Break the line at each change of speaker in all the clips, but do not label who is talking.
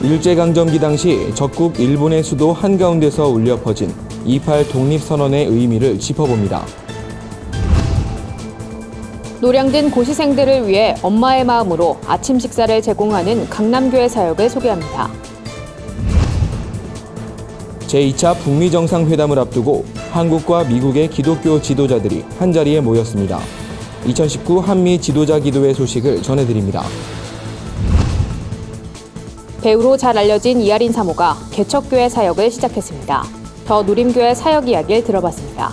일제강점기 당시 적국 일본의 수도 한가운데서 울려 퍼진 2.8 독립선언의 의미를 짚어봅니다.
노량진 고시생들을 위해 엄마의 마음으로 아침 식사를 제공하는 강남교회 사역을 소개합니다.
제2차 북미 정상회담을 앞두고 한국과 미국의 기독교 지도자들이 한자리에 모였습니다. 2019 한미 지도자 기도회 소식을 전해드립니다.
배우로 잘 알려진 이하린 사모가 개척교회 사역을 시작했습니다. 더 누림교회 사역 이야기를 들어봤습니다.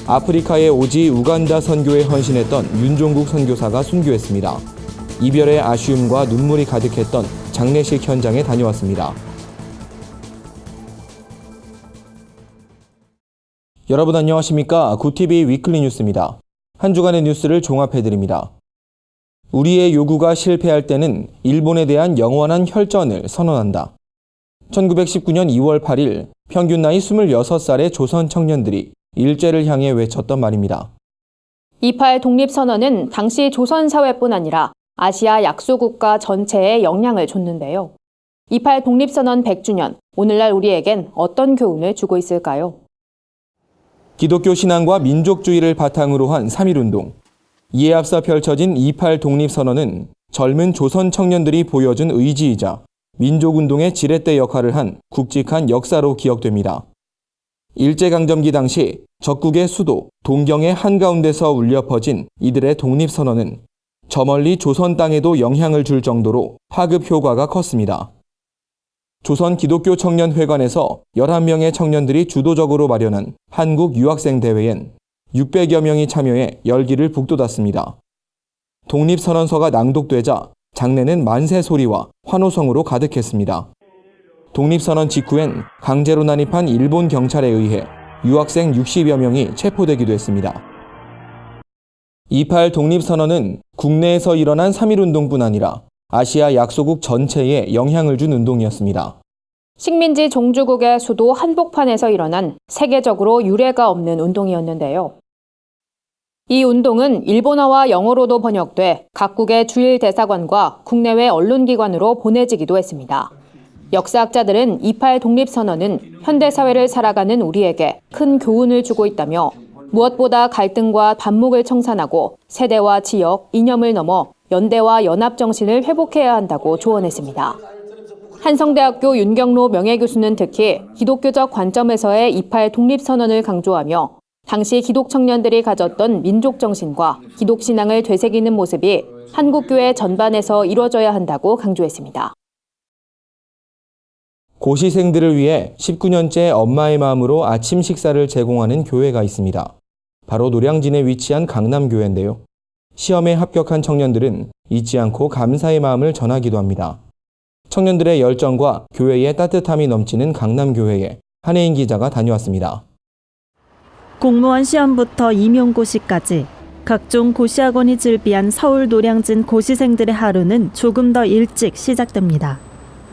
아프리카에 오지 우간다 선교에 헌신했던 윤종국 선교사가 순교했습니다. 이별의 아쉬움과 눈물이 가득했던 장례식 현장에 다녀왔습니다. 여러분 안녕하십니까? 굿TV 위클리 뉴스입니다. 한 주간의 뉴스를 종합해드립니다. 우리의 요구가 실패할 때는 일본에 대한 영원한 혈전을 선언한다. 1919년 2월 8일 평균 나이 26살의 조선 청년들이 일제를 향해 외쳤던 말입니다.
2.8 독립선언은 당시 조선 사회뿐 아니라 아시아 약소국가 전체에 영향을 줬는데요. 2.8 독립선언 100주년, 오늘날 우리에겐 어떤 교훈을 주고 있을까요?
기독교 신앙과 민족주의를 바탕으로 한 3.1운동. 이에 앞서 펼쳐진 2.8 독립선언은 젊은 조선 청년들이 보여준 의지이자 민족운동의 지렛대 역할을 한 굵직한 역사로 기억됩니다. 일제강점기 당시 적국의 수도 동경의 한가운데서 울려 퍼진 이들의 독립선언은 저 멀리 조선 땅에도 영향을 줄 정도로 파급 효과가 컸습니다. 조선 기독교 청년회관에서 11명의 청년들이 주도적으로 마련한 한국 유학생 대회엔 600여 명이 참여해 열기를 북돋았습니다. 독립선언서가 낭독되자 장내는 만세 소리와 환호성으로 가득했습니다. 독립선언 직후엔 강제로 난입한 일본 경찰에 의해 유학생 60여 명이 체포되기도 했습니다. 2.8 독립선언은 국내에서 일어난 3.1운동뿐 아니라 아시아 약소국 전체에 영향을 준 운동이었습니다.
식민지 종주국의 수도 한복판에서 일어난 세계적으로 유례가 없는 운동이었는데요. 이 운동은 일본어와 영어로도 번역돼 각국의 주일 대사관과 국내외 언론기관으로 보내지기도 했습니다. 역사학자들은 2.8 독립선언은 현대사회를 살아가는 우리에게 큰 교훈을 주고 있다며 무엇보다 갈등과 반목을 청산하고 세대와 지역, 이념을 넘어 연대와 연합정신을 회복해야 한다고 조언했습니다. 한성대학교 윤경로 명예교수는 특히 기독교적 관점에서의 2.8 독립선언을 강조하며 당시 기독 청년들이 가졌던 민족정신과 기독신앙을 되새기는 모습이 한국교회 전반에서 이뤄져야 한다고 강조했습니다.
고시생들을 위해 19년째 엄마의 마음으로 아침 식사를 제공하는 교회가 있습니다. 바로 노량진에 위치한 강남교회인데요. 시험에 합격한 청년들은 잊지 않고 감사의 마음을 전하기도 합니다. 청년들의 열정과 교회의 따뜻함이 넘치는 강남교회에 한혜인 기자가 다녀왔습니다.
공무원 시험부터 임용고시까지 각종 고시학원이 즐비한 서울 노량진 고시생들의 하루는 조금 더 일찍 시작됩니다.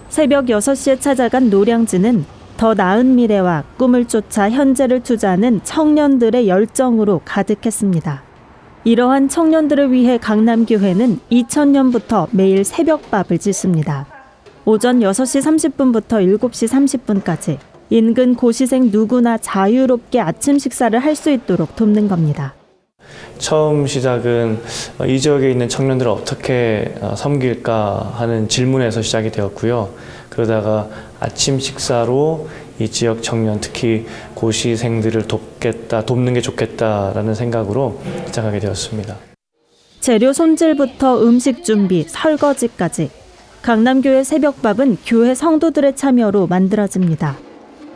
새벽 6시에 찾아간 노량진은 더 나은 미래와 꿈을 쫓아 현재를 투자하는 청년들의 열정으로 가득했습니다. 이러한 청년들을 위해 강남교회는 2000년부터 매일 새벽밥을 짓습니다. 오전 6시 30분부터 7시 30분까지 인근 고시생 누구나 자유롭게 아침 식사를 할 수 있도록 돕는 겁니다.
처음 시작은 이 지역에 있는 청년들을 어떻게 섬길까 하는 질문에서 시작이 되었고요. 그러다가 아침 식사로 이 지역 청년, 특히 고시생들을 돕는 게 좋겠다라는 생각으로 시작하게 되었습니다.
재료 손질부터 음식 준비, 설거지까지 강남교회 새벽밥은 교회 성도들의 참여로 만들어집니다.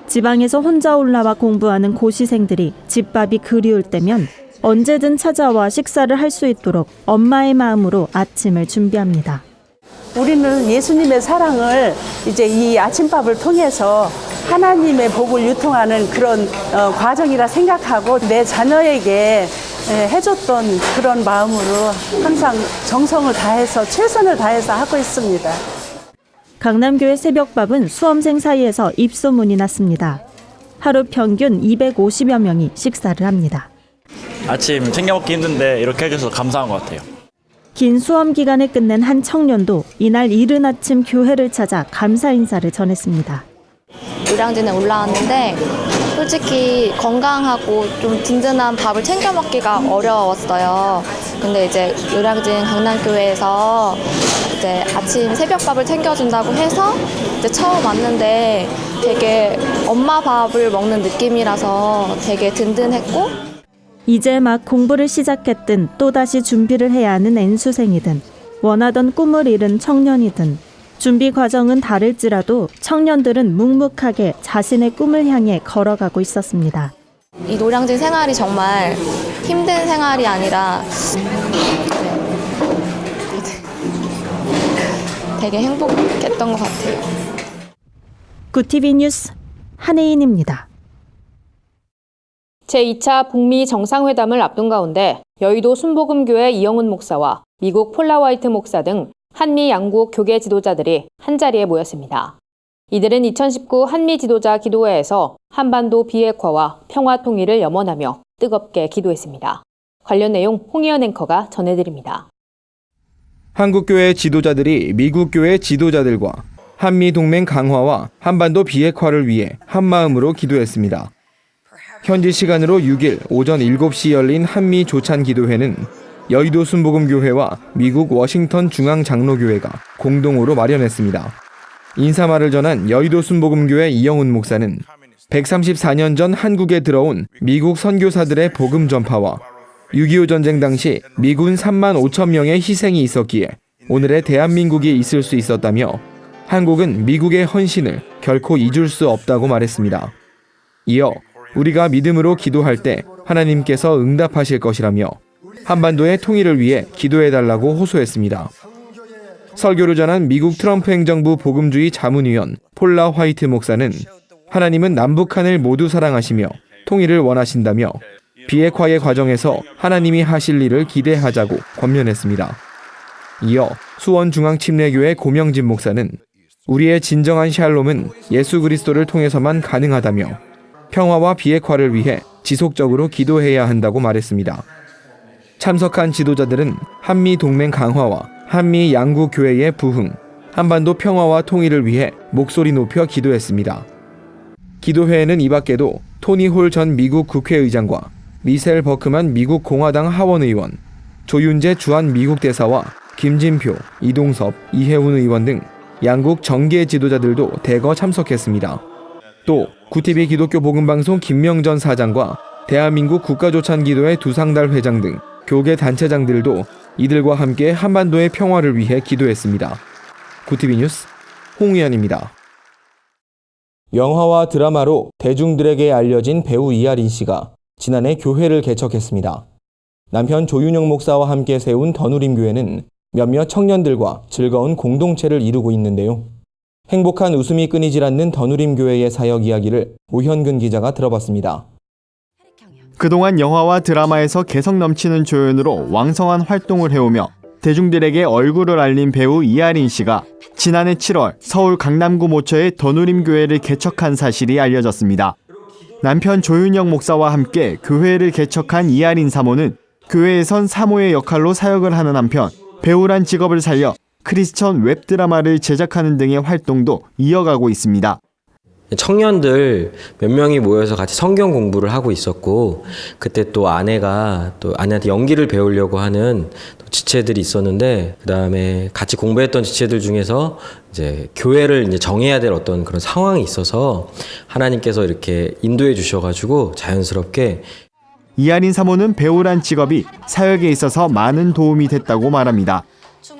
지방에서 혼자 올라와 공부하는 고시생들이 집밥이 그리울 때면 언제든 찾아와 식사를 할 수 있도록 엄마의 마음으로 아침을 준비합니다.
우리는 예수님의 사랑을 이제 이 아침밥을 통해서 하나님의 복을 유통하는 그런 과정이라 생각하고 내 자녀에게 해줬던 그런 마음으로 항상 정성을 다해서 최선을 다해서 하고 있습니다.
강남교회 새벽밥은 수험생 사이에서 입소문이 났습니다. 하루 평균 250여 명이 식사를 합니다.
아침 챙겨 먹기 힘든데 이렇게 해줘서 감사한 것 같아요.
긴 수험 기간을 끝낸 한 청년도 이날 이른 아침 교회를 찾아 감사 인사를 전했습니다.
노량진에 올라왔는데 솔직히 건강하고 좀 든든한 밥을 챙겨 먹기가 어려웠어요. 근데 이제 노량진 강남교회에서 이제 아침 새벽밥을 챙겨준다고 해서 이제 처음 왔는데 되게 엄마 밥을 먹는 느낌이라서 되게 든든했고,
이제 막 공부를 시작했든 또다시 준비를 해야 하는 N수생이든 원하던 꿈을 잃은 청년이든 준비 과정은 다를지라도 청년들은 묵묵하게 자신의 꿈을 향해 걸어가고 있었습니다.
이 노량진 생활이 정말 힘든 생활이 아니라 되게 행복했던 것 같아요.
구TV 뉴스 한혜인입니다.
제2차 북미 정상회담을 앞둔 가운데 여의도 순복음교회 이영훈 목사와 미국 폴라 화이트 목사 등 한미 양국 교계 지도자들이 한자리에 모였습니다. 이들은 2019 한미 지도자 기도회에서 한반도 비핵화와 평화 통일을 염원하며 뜨겁게 기도했습니다. 관련 내용 홍희연 앵커가 전해드립니다.
한국교회 지도자들이 미국교회 지도자들과 한미동맹 강화와 한반도 비핵화를 위해 한마음으로 기도했습니다. 현지 시간으로 6일 오전 7시 열린 한미 조찬 기도회는 여의도 순복음교회와 미국 워싱턴 중앙장로교회가 공동으로 마련했습니다. 인사말을 전한 여의도 순복음교회 이영훈 목사는 134년 전 한국에 들어온 미국 선교사들의 복음 전파와 6.25 전쟁 당시 미군 3만 5천 명의 희생이 있었기에 오늘의 대한민국이 있을 수 있었다며 한국은 미국의 헌신을 결코 잊을 수 없다고 말했습니다. 이어 우리가 믿음으로 기도할 때 하나님께서 응답하실 것이라며 한반도의 통일을 위해 기도해달라고 호소했습니다. 설교를 전한 미국 트럼프 행정부 복음주의 자문위원 폴라 화이트 목사는 하나님은 남북한을 모두 사랑하시며 통일을 원하신다며 비핵화의 과정에서 하나님이 하실 일을 기대하자고 권면했습니다. 이어 수원중앙침례교회 고명진 목사는 우리의 진정한 샬롬은 예수 그리스도를 통해서만 가능하다며 평화와 비핵화를 위해 지속적으로 기도해야 한다고 말했습니다. 참석한 지도자들은 한미 동맹 강화와 한미 양국 교회의 부흥, 한반도 평화와 통일을 위해 목소리 높여 기도했습니다. 기도회에는 이 밖에도 토니 홀 전 미국 국회의장과 미셀 버크만 미국 공화당 하원의원, 조윤재 주한 미국 대사와 김진표, 이동섭, 이혜훈 의원 등 양국 정계 지도자들도 대거 참석했습니다. 또 구TV 기독교 복음방송 김명전 사장과 대한민국 국가조찬기도회 두상달 회장 등 교계 단체장들도 이들과 함께 한반도의 평화를 위해 기도했습니다. 구TV 뉴스 홍우연입니다. 영화와 드라마로 대중들에게 알려진 배우 이하린 씨가 지난해 교회를 개척했습니다. 남편 조윤영 목사와 함께 세운 더누림 교회는 몇몇 청년들과 즐거운 공동체를 이루고 있는데요. 행복한 웃음이 끊이질 않는 더누림 교회의 사역 이야기를 오현근 기자가 들어봤습니다.
그동안 영화와 드라마에서 개성 넘치는 조연으로 왕성한 활동을 해오며 대중들에게 얼굴을 알린 배우 이하린 씨가 지난해 7월 서울 강남구 모처에 더누림 교회를 개척한 사실이 알려졌습니다. 남편 조윤영 목사와 함께 교회를 개척한 이하린 사모는 교회에선 사모의 역할로 사역을 하는 한편 배우란 직업을 살려 크리스천 웹드라마를 제작하는 등의 활동도 이어가고 있습니다.
청년들 몇 명이 모여서 같이 성경 공부를 하고 있었고, 그때 또 아내한테 연기를 배우려고 하는 지체들이 있었는데, 그 다음에 같이 공부했던 지체들 중에서 이제 교회를 이제 정해야 될 어떤 그런 상황이 있어서 하나님께서 이렇게 인도해 주셔가지고 자연스럽게.
이하린 사모는 배우란 직업이 사역에 있어서 많은 도움이 됐다고 말합니다.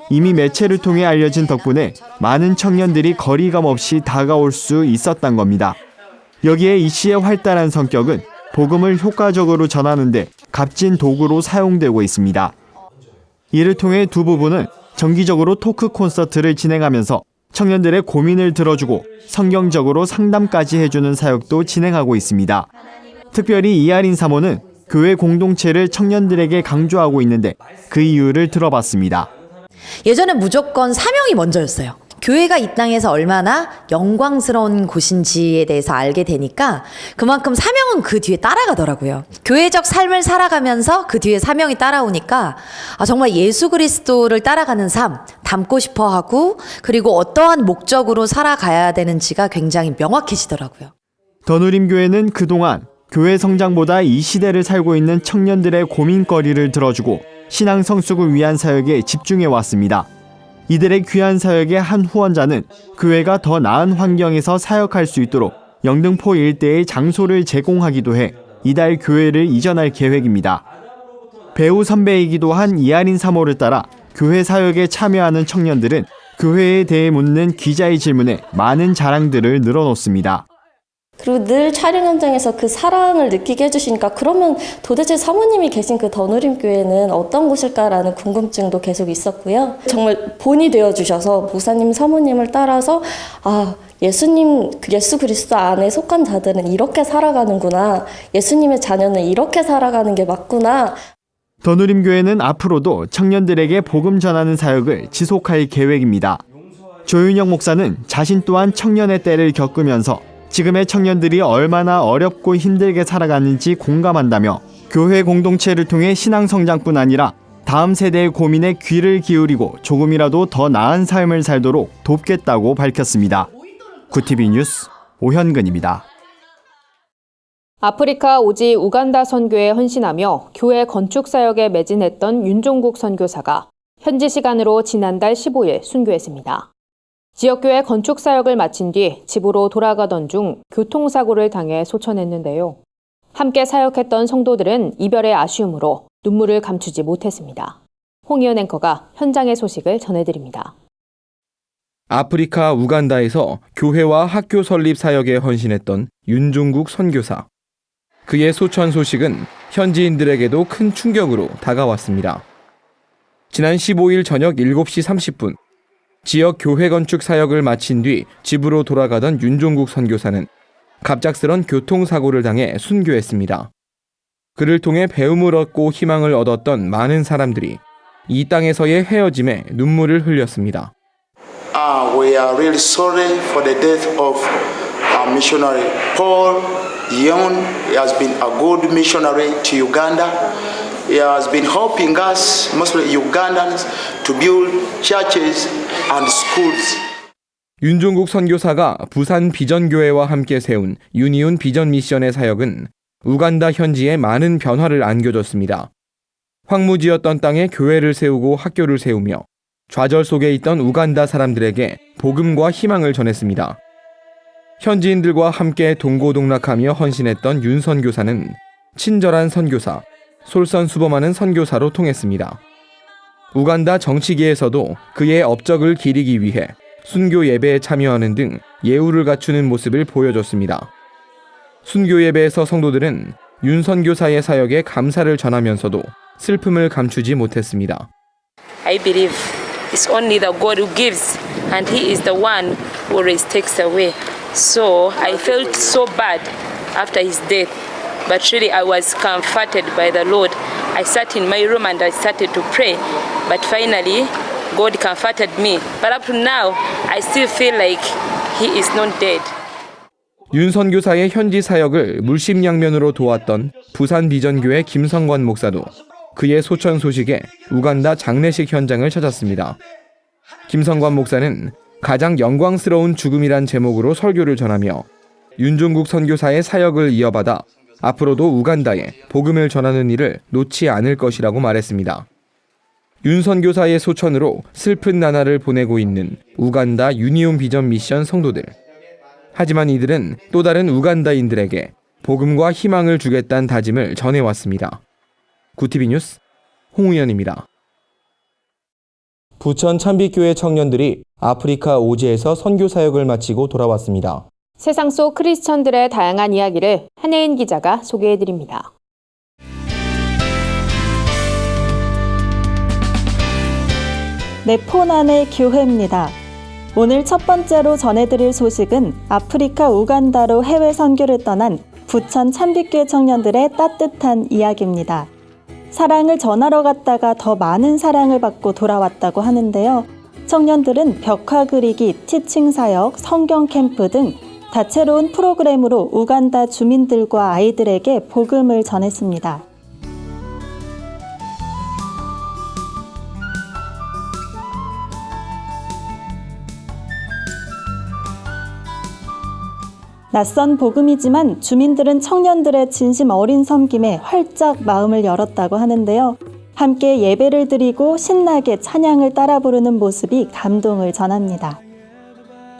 이미 매체를 통해 알려진 덕분에 많은 청년들이 거리감 없이 다가올 수 있었던 겁니다. 여기에 이 씨의 활달한 성격은 복음을 효과적으로 전하는 데 값진 도구로 사용되고 있습니다. 이를 통해 두 부부는 정기적으로 토크 콘서트를 진행하면서 청년들의 고민을 들어주고 성경적으로 상담까지 해주는 사역도 진행하고 있습니다. 특별히 이하린 사모는 교회 공동체를 청년들에게 강조하고 있는데 그 이유를 들어봤습니다.
예전에 무조건 사명이 먼저였어요. 교회가 이 땅에서 얼마나 영광스러운 곳인지에 대해서 알게 되니까 그만큼 사명은 그 뒤에 따라가더라고요. 교회적 삶을 살아가면서 그 뒤에 사명이 따라오니까 정말 예수 그리스도를 따라가는 삶 담고 싶어 하고 그리고 어떠한 목적으로 살아가야 되는지가 굉장히 명확해지더라고요.
더누림교회는 그동안 교회 성장보다 이 시대를 살고 있는 청년들의 고민거리를 들어주고 신앙 성숙을 위한 사역에 집중해 왔습니다. 이들의 귀한 사역의 한 후원자는 교회가 더 나은 환경에서 사역할 수 있도록 영등포 일대의 장소를 제공하기도 해 이달 교회를 이전할 계획입니다. 배우 선배이기도 한 이하린 사모를 따라 교회 사역에 참여하는 청년들은 교회에 대해 묻는 기자의 질문에 많은 자랑들을 늘어놓습니다.
그리고 늘 촬영 현장에서 그 사랑을 느끼게 해주시니까 그러면 도대체 사모님이 계신 그 더누림교회는 어떤 곳일까라는 궁금증도 계속 있었고요. 정말 본이 되어주셔서 목사님, 사모님을 따라서 예수 그리스도 안에 속한 자들은 이렇게 살아가는구나. 예수님의 자녀는 이렇게 살아가는 게 맞구나.
더누림교회는 앞으로도 청년들에게 복음 전하는 사역을 지속할 계획입니다. 조윤영 목사는 자신 또한 청년의 때를 겪으면서 지금의 청년들이 얼마나 어렵고 힘들게 살아가는지 공감한다며 교회 공동체를 통해 신앙 성장뿐 아니라 다음 세대의 고민에 귀를 기울이고 조금이라도 더 나은 삶을 살도록 돕겠다고 밝혔습니다. 구티비 뉴스 오현근입니다.
아프리카 오지 우간다 선교에 헌신하며 교회 건축 사역에 매진했던 윤종국 선교사가 현지 시간으로 지난달 15일 순교했습니다. 지역교회 건축 사역을 마친 뒤 집으로 돌아가던 중 교통사고를 당해 소천했는데요. 함께 사역했던 성도들은 이별의 아쉬움으로 눈물을 감추지 못했습니다. 홍희연 앵커가 현장의 소식을 전해드립니다.
아프리카 우간다에서 교회와 학교 설립 사역에 헌신했던 윤종국 선교사. 그의 소천 소식은 현지인들에게도 큰 충격으로 다가왔습니다. 지난 15일 저녁 7시 30분 지역 교회 건축 사역을 마친 뒤 집으로 돌아가던 윤종국 선교사는 갑작스런 교통사고를 당해 순교했습니다. 그를 통해 배움을 얻고 희망을 얻었던 많은 사람들이 이 땅에서의 헤어짐에 눈물을 흘렸습니다.
We are really sorry for the death of our missionary Paul Young. He has been a good missionary to Uganda. He has been helping us, mostly Ugandans, to build churches and schools.
윤종국 선교사가 부산 비전교회와 함께 세운 유니온 비전 미션의 사역은 우간다 현지에 많은 변화를 안겨줬습니다. 황무지였던 땅에 교회를 세우고 학교를 세우며 좌절 속에 있던 우간다 사람들에게 복음과 희망을 전했습니다. 현지인들과 함께 동고동락하며 헌신했던 윤 선교사는 친절한 선교사, 솔선수범하는 선교사로 통했습니다. 우간다 정치계에서도 그의 업적을 기리기 위해 순교 예배에 참여하는 등 예우를 갖추는 모습을 보여줬습니다. 순교 예배에서 성도들은 윤 선교사의 사역에 감사를 전하면서도 슬픔을 감추지 못했습니다.
I believe it's only the God who gives and he is the one who always takes away. So I felt so bad after his death. But really I was comforted by the Lord. I sat in my room and I started to pray. But finally, God comforted me. But up to now, I still feel like he is not dead.
윤 선교사의 현지 사역을 물심양면으로 도왔던 부산 비전교회 김성관 목사도 그의 소천 소식에 우간다 장례식 현장을 찾았습니다. 김성관 목사는 가장 영광스러운 죽음이란 제목으로 설교를 전하며 윤종국 선교사의 사역을 이어받아 앞으로도 우간다에 복음을 전하는 일을 놓지 않을 것이라고 말했습니다. 윤 선교사의 소천으로 슬픈 나날을 보내고 있는 우간다 유니온 비전 미션 성도들. 하지만 이들은 또 다른 우간다인들에게 복음과 희망을 주겠다는 다짐을 전해왔습니다. 구티비 뉴스 홍우연입니다. 부천 찬빛교회 청년들이 아프리카 오지에서 선교 사역을 마치고 돌아왔습니다.
세상 속 크리스천들의 다양한 이야기를 한혜인 기자가 소개해드립니다.
내 폰 안의 교회입니다. 오늘 첫 번째로 전해드릴 소식은 아프리카 우간다로 해외 선교를 떠난 부천 찬빛교회 청년들의 따뜻한 이야기입니다. 사랑을 전하러 갔다가 더 많은 사랑을 받고 돌아왔다고 하는데요. 청년들은 벽화 그리기, 티칭 사역, 성경 캠프 등 다채로운 프로그램으로 우간다 주민들과 아이들에게 복음을 전했습니다. 낯선 복음이지만 주민들은 청년들의 진심 어린 섬김에 활짝 마음을 열었다고 하는데요. 함께 예배를 드리고 신나게 찬양을 따라 부르는 모습이 감동을 전합니다.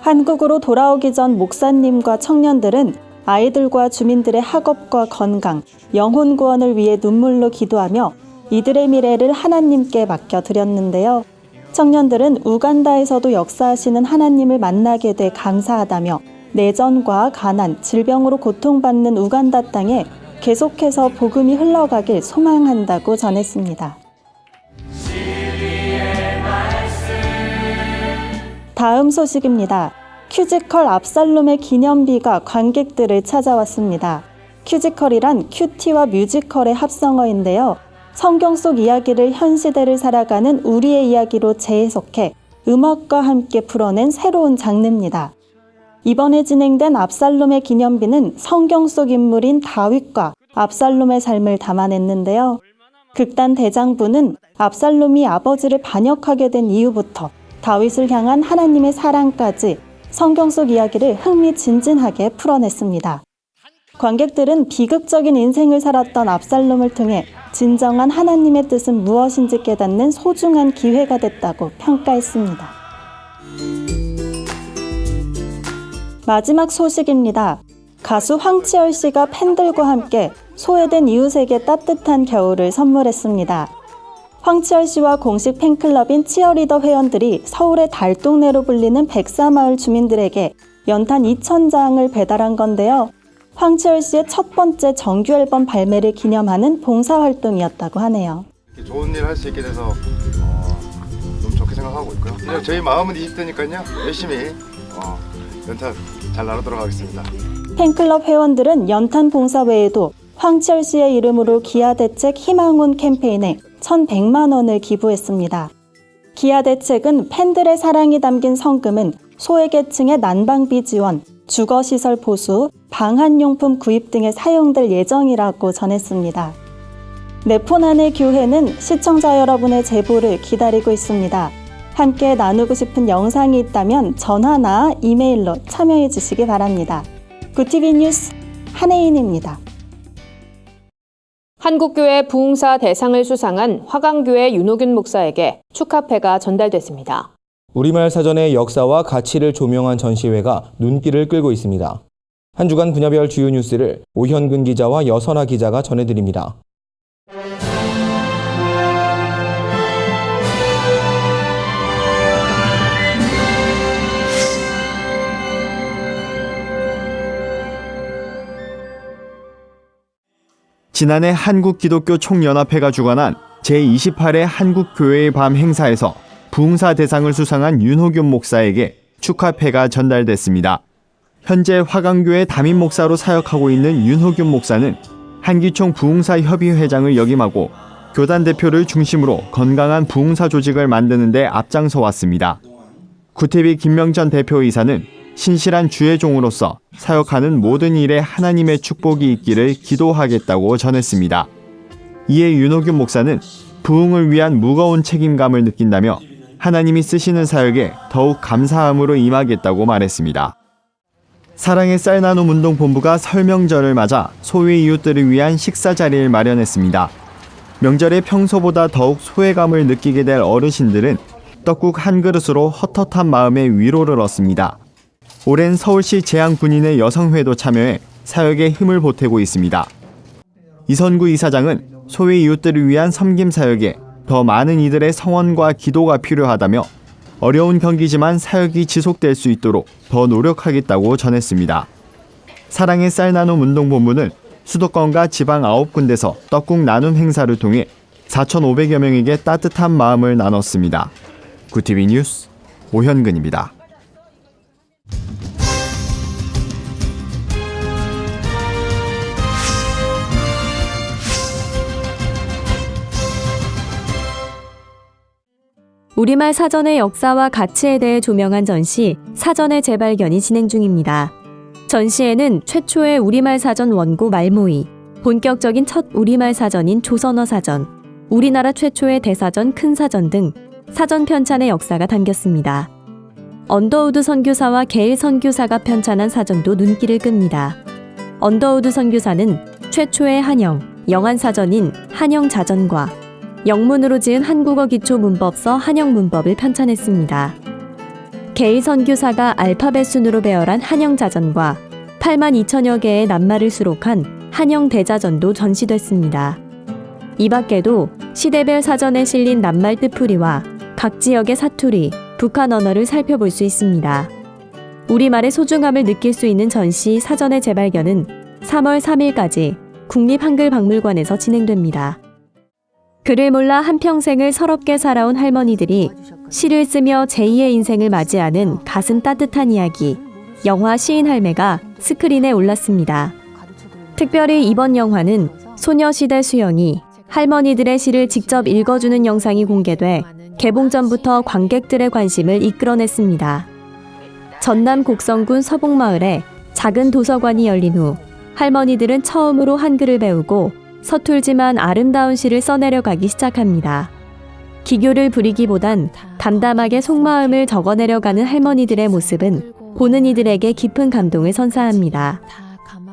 한국으로 돌아오기 전 목사님과 청년들은 아이들과 주민들의 학업과 건강, 영혼 구원을 위해 눈물로 기도하며 이들의 미래를 하나님께 맡겨드렸는데요. 청년들은 우간다에서도 역사하시는 하나님을 만나게 돼 감사하다며 내전과 가난, 질병으로 고통받는 우간다 땅에 계속해서 복음이 흘러가길 소망한다고 전했습니다. 다음 소식입니다. 큐지컬 압살롬의 기념비가 관객들을 찾아왔습니다. 큐지컬이란 큐티와 뮤지컬의 합성어인데요. 성경 속 이야기를 현 시대를 살아가는 우리의 이야기로 재해석해 음악과 함께 풀어낸 새로운 장르입니다. 이번에 진행된 압살롬의 기념비는 성경 속 인물인 다윗과 압살롬의 삶을 담아냈는데요. 극단 대장부는 압살롬이 아버지를 반역하게 된 이후부터 다윗을 향한 하나님의 사랑까지 성경 속 이야기를 흥미진진하게 풀어냈습니다. 관객들은 비극적인 인생을 살았던 압살롬을 통해 진정한 하나님의 뜻은 무엇인지 깨닫는 소중한 기회가 됐다고 평가했습니다. 마지막 소식입니다. 가수 황치열 씨가 팬들과 함께 소외된 이웃에게 따뜻한 겨울을 선물했습니다. 황치열 씨와 공식 팬클럽인 치어리더 회원들이 서울의 달동네로 불리는 백사마을 주민들에게 연탄 2,000장을 배달한 건데요. 황치열 씨의 첫 번째 정규 앨범 발매를 기념하는 봉사활동이었다고 하네요.
좋은 일 할 수 있게 돼서 너무 좋게 생각하고 있고요. 그냥 저희 마음은 20대니까요. 열심히 연탄 잘 나누도록 하겠습니다.
팬클럽 회원들은 연탄 봉사 외에도 황치열 씨의 이름으로 기아대책 희망운 캠페인에 1,100만 원을 기부했습니다. 기아대책은 팬들의 사랑이 담긴 성금은 소외계층의 난방비 지원, 주거시설 보수, 방한용품 구입 등에 사용될 예정이라고 전했습니다. 내 폰 안의 교회는 시청자 여러분의 제보를 기다리고 있습니다. 함께 나누고 싶은 영상이 있다면 전화나 이메일로 참여해 주시기 바랍니다. 구티비 뉴스 한혜인입니다.
한국교회 부흥사 대상을 수상한 화강교회 윤호균 목사에게 축하패가 전달됐습니다.
우리말 사전의 역사와 가치를 조명한 전시회가 눈길을 끌고 있습니다. 한 주간 분야별 주요 뉴스를 오현근 기자와 여선아 기자가 전해드립니다.
지난해 한국기독교총연합회가 주관한 제28회 한국교회의 밤 행사에서 부흥사 대상을 수상한 윤호균 목사에게 축하패가 전달됐습니다. 현재 화강교회 담임 목사로 사역하고 있는 윤호균 목사는 한기총 부흥사 협의회장을 역임하고 교단 대표를 중심으로 건강한 부흥사 조직을 만드는 데 앞장서 왔습니다. 구티비 김명전 대표이사는 신실한 주의 종으로서 사역하는 모든 일에 하나님의 축복이 있기를 기도하겠다고 전했습니다. 이에 윤호균 목사는 부흥을 위한 무거운 책임감을 느낀다며 하나님이 쓰시는 사역에 더욱 감사함으로 임하겠다고 말했습니다. 사랑의 쌀 나눔 운동 본부가 설 명절을 맞아 소외 이웃들을 위한 식사 자리를 마련했습니다. 명절에 평소보다 더욱 소외감을 느끼게 될 어르신들은 떡국 한 그릇으로 헛헛한 마음에 위로를 얻습니다. 올해는 서울시 재향군인의 여성회도 참여해 사역에 힘을 보태고 있습니다. 이선구 이사장은 소외 이웃들을 위한 섬김 사역에 더 많은 이들의 성원과 기도가 필요하다며 어려운 경기지만 사역이 지속될 수 있도록 더 노력하겠다고 전했습니다. 사랑의 쌀 나눔 운동본부는 수도권과 지방 9군데서 떡국 나눔 행사를 통해 4,500여 명에게 따뜻한 마음을 나눴습니다. 구티비 뉴스 오현근입니다.
우리말 사전의 역사와 가치에 대해 조명한 전시 사전의 재발견이 진행 중입니다. 전시에는 최초의 우리말 사전 원고 말모이, 본격적인 첫 우리말 사전인 조선어 사전, 우리나라 최초의 대사전 큰 사전 등 사전 편찬의 역사가 담겼습니다. 언더우드 선교사와 게일 선교사가 편찬한 사전도 눈길을 끕니다. 언더우드 선교사는 최초의 한영, 영한 사전인 한영 자전과 영문으로 지은 한국어 기초 문법서 한영 문법을 편찬했습니다. 게일 선교사가 알파벳 순으로 배열한 한영 자전과 82,000여 개의 낱말을 수록한 한영 대자전도 전시됐습니다. 이 밖에도 시대별 사전에 실린 낱말 뜻풀이와 각 지역의 사투리, 북한 언어를 살펴볼 수 있습니다. 우리말의 소중함을 느낄 수 있는 전시 사전의 재발견은 3월 3일까지 국립한글박물관에서 진행됩니다. 글을 몰라 한평생을 서럽게 살아온 할머니들이 시를 쓰며 제2의 인생을 맞이하는 가슴 따뜻한 이야기, 영화 시인할매가 스크린에 올랐습니다. 특별히 이번 영화는 소녀시대 수영이 할머니들의 시를 직접 읽어주는 영상이 공개돼 개봉 전부터 관객들의 관심을 이끌어냈습니다. 전남 곡성군 서북마을에 작은 도서관이 열린 후 할머니들은 처음으로 한글을 배우고 서툴지만 아름다운 시를 써내려가기 시작합니다. 기교를 부리기보단 담담하게 속마음을 적어내려가는 할머니들의 모습은 보는 이들에게 깊은 감동을 선사합니다.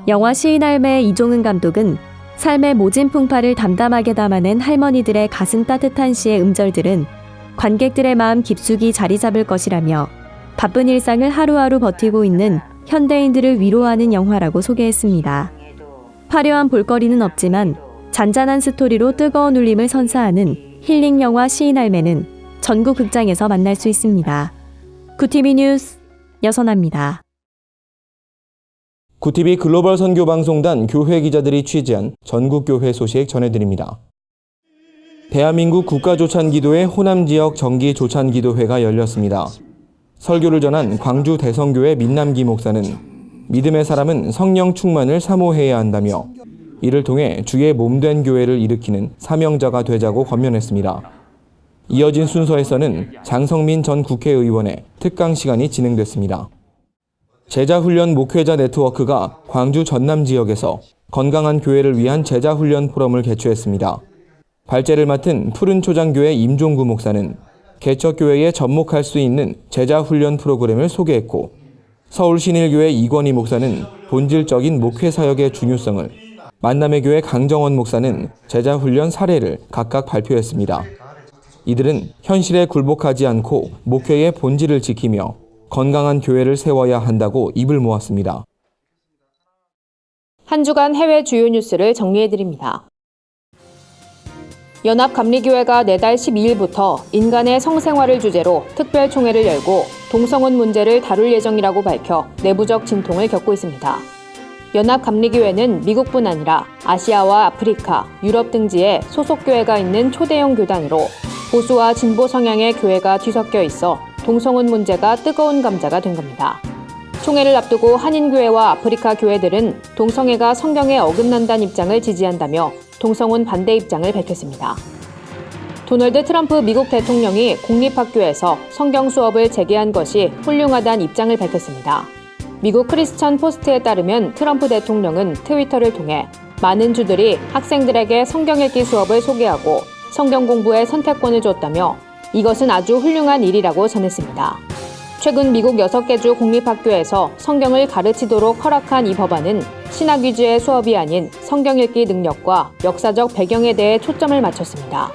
영화 시인할매 이종은 감독은 삶의 모진 풍파를 담담하게 담아낸 할머니들의 가슴 따뜻한 시의 음절들은 관객들의 마음 깊숙이 자리 잡을 것이라며 바쁜 일상을 하루하루 버티고 있는 현대인들을 위로하는 영화라고 소개했습니다. 화려한 볼거리는 없지만 잔잔한 스토리로 뜨거운 울림을 선사하는 힐링 영화 시인할매는 전국 극장에서 만날 수 있습니다. 구티비 뉴스 여선아입니다.
구티비 글로벌 선교방송단 교회 기자들이 취재한 전국교회 소식 전해드립니다. 대한민국 국가조찬기도회 호남지역 정기조찬기도회가 열렸습니다. 설교를 전한 광주 대성교회 민남기 목사는 믿음의 사람은 성령 충만을 사모해야 한다며 이를 통해 주의 몸된 교회를 일으키는 사명자가 되자고 권면했습니다. 이어진 순서에서는 장성민 전 국회의원의 특강 시간이 진행됐습니다. 제자훈련 목회자 네트워크가 광주 전남 지역에서 건강한 교회를 위한 제자훈련 포럼을 개최했습니다. 발제를 맡은 푸른초장교회 임종구 목사는 개척교회에 접목할 수 있는 제자훈련 프로그램을 소개했고, 서울신일교회 이권희 목사는 본질적인 목회사역의 중요성을, 만남의 교회 강정원 목사는 제자훈련 사례를 각각 발표했습니다. 이들은 현실에 굴복하지 않고 목회의 본질을 지키며 건강한 교회를 세워야 한다고 입을 모았습니다.
한 주간 해외 주요 뉴스를 정리해드립니다. 연합감리교회가 내달 12일부터 인간의 성생활을 주제로 특별총회를 열고 동성혼 문제를 다룰 예정이라고 밝혀 내부적 진통을 겪고 있습니다. 연합감리교회는 미국뿐 아니라 아시아와 아프리카, 유럽 등지에 소속교회가 있는 초대형 교단으로 보수와 진보 성향의 교회가 뒤섞여 있어 동성혼 문제가 뜨거운 감자가 된 겁니다. 총회를 앞두고 한인교회와 아프리카 교회들은 동성애가 성경에 어긋난다는 입장을 지지한다며 동성혼 반대 입장을 밝혔습니다. 도널드 트럼프 미국 대통령이 공립학교에서 성경 수업을 재개한 것이 훌륭하다는 입장을 밝혔습니다. 미국 크리스천 포스트에 따르면 트럼프 대통령은 트위터를 통해 많은 주들이 학생들에게 성경 읽기 수업을 소개하고 성경 공부에 선택권을 줬다며 이것은 아주 훌륭한 일이라고 전했습니다. 최근 미국 6개 주 공립학교에서 성경을 가르치도록 허락한 이 법안은 신학 위주의 수업이 아닌 성경 읽기 능력과 역사적 배경에 대해 초점을 맞췄습니다.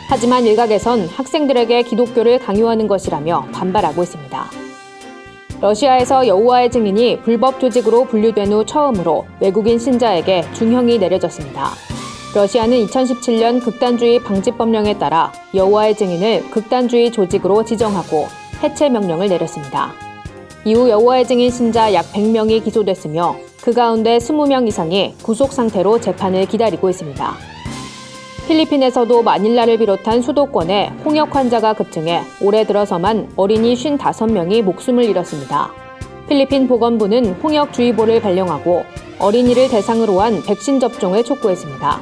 하지만 일각에선 학생들에게 기독교를 강요하는 것이라며 반발하고 있습니다. 러시아에서 여호와의 증인이 불법 조직으로 분류된 후 처음으로 외국인 신자에게 중형이 내려졌습니다. 러시아는 2017년 극단주의 방지법령에 따라 여호와의 증인을 극단주의 조직으로 지정하고 해체 명령을 내렸습니다. 이후 여호와의 증인 신자 약 100명이 기소됐으며 그 가운데 20명 이상이 구속 상태로 재판을 기다리고 있습니다. 필리핀에서도 마닐라를 비롯한 수도권에 홍역 환자가 급증해 올해 들어서만 어린이 55명이 목숨을 잃었습니다. 필리핀 보건부는 홍역주의보를 발령하고 어린이를 대상으로 한 백신 접종을 촉구했습니다.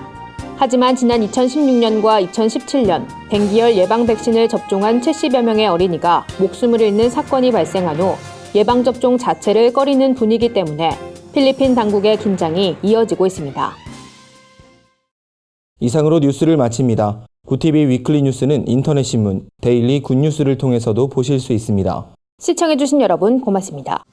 하지만 지난 2016년과 2017년 댕기열 예방 백신을 접종한 70여 명의 어린이가 목숨을 잃는 사건이 발생한 후 예방접종 자체를 꺼리는 분위기 때문에 필리핀 당국의 긴장이 이어지고 있습니다.
이상으로 뉴스를 마칩니다. 구TV 위클리 뉴스는 인터넷 신문 데일리 굿뉴스를 통해서도 보실 수 있습니다.
시청해주신 여러분 고맙습니다.